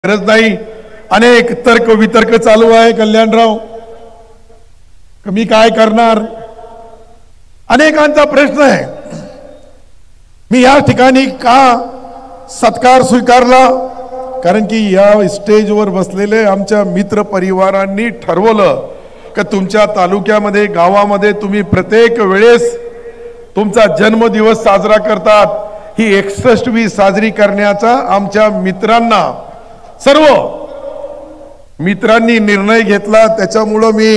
गरज नाही। अनेक तर्क वितर्क चालू आहे कल्याणराव, मी काय करणार, अनेकांचा प्रश्न आहे। मी या ठिकाणी का सत्कार स्वीकारला, कारण की या स्टेजवर बसलेले आमच्या मित्र परिवारांनी ठरवलं की तुमच्या तालुक्यामध्ये गावामध्ये तुम्ही प्रत्येक वेळेस तुमचा जन्मदिवस साजरा करतात, ही 61वी साजरी करण्याचा आमच्या मित्रांना सर्व मित्रांनी निर्णय घेतला। त्याच्यामुळे मी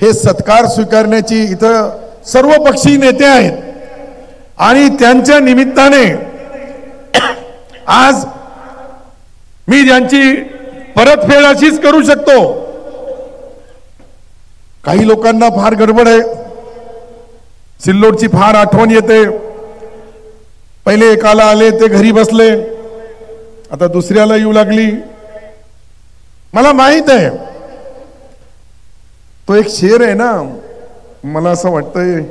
हे सत्कार स्वीकारण्याची इथं सर्व पक्षी नेते आहेत आणि त्यांच्या निमित्ताने आज मी ज्यांची परतफेड अशीच करू शकतो। काही लोकांना फार गडबड आहे, सिल्लोडची फार आठवण येते। पहिले एकाला आले ते घरी बसले, आता दुसऱ्याला येऊ लागली। मला माहित आहे तो एक शेर आहे ना, मला असं वाटतंय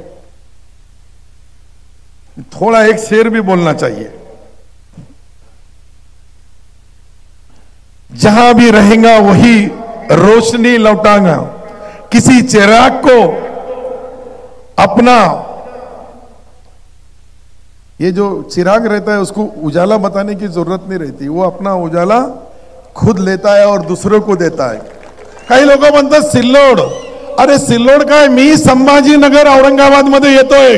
थोड़ा एक शेर भी बोलना चाहिए। जहां भी रहेगा वही रोशनी लौटाऊंगा, किसी चिराग को अपना, ये जो चिराग रहता है उसको उजाला बताने की जरूरत नहीं रहती, वो अपना उजाला खुद लेता है और दूसरों को देता है। काही लोक म्हणतात सिल्लोड, अरे सिल्लोड काय, मी संभाजीनगर औरंगाबाद मध्ये येतोय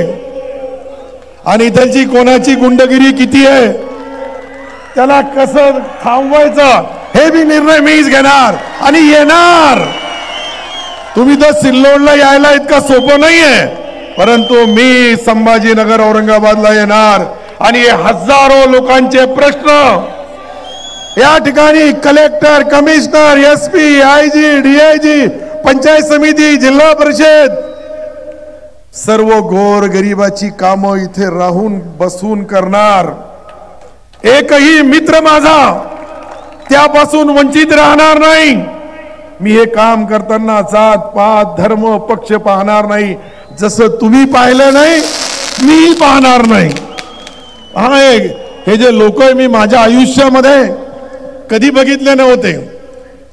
आणि इथलची कोणाची गुंडगिरी किती आहे, त्याला कसं थांबवायचं हे भी निर्णय मीच घेणार आणि येणार। तुम्ही तर सिल्लोडला यायला इतका सोपं नाहीये, परंतु मी संभाजीनगर औरंगाबादला येणार आणि हजारो लोकांचे प्रश्न या ठिकाणी collector, commissioner, SP, IG, DIG, panchayat समिती, जिल्हा परिषद, सर्व गोर गरिबाची कामं इथे राहून बसून करणार। एकही मित्र माझा त्यापासून वंचित राहणार नाही। मी हे काम करताना जात पात धर्म पक्ष पाहणार नाही, जसं तुम्ही पाहिलं नाही मी पाहणार नाही। हे जे लोक मी माझ्या आयुष्यामध्ये कधी बघितले नव्हते।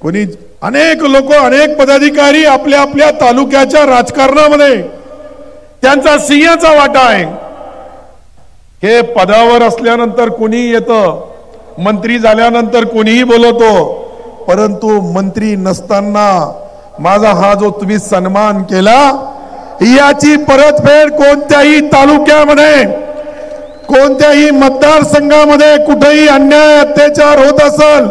कोणी अनेक लोक, अनेक पदाधिकारी आपल्या आपल्या तालुक्याच्या राजकारणामध्ये त्यांचा सिंहाचा वाटा आहे। हे पदावर असल्यानंतर कोणी येतं, मंत्री झाल्यानंतर कोणीही बोलवतो, परंतु मंत्री नसताना माझा हा जो तुम्ही सन्मान केला, याची परतफेड कोणत्याही तालुक्यामध्ये, कोणत्याही मतदारसंघामध्ये कुठेही अन्याय अत्याचार होत असेल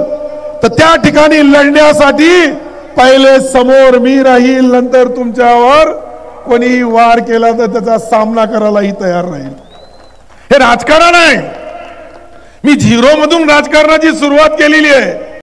तर त्या ठिकाणी लढण्यासाठी पहिले समोर मी राहील, नंतर तुमच्यावर कोणी वार केला तर त्याचा सामना करायलाही तयार राहील। हे राजकारण आहे। मी झिरो मधून राजकारणाची सुरुवात केलेली आहे।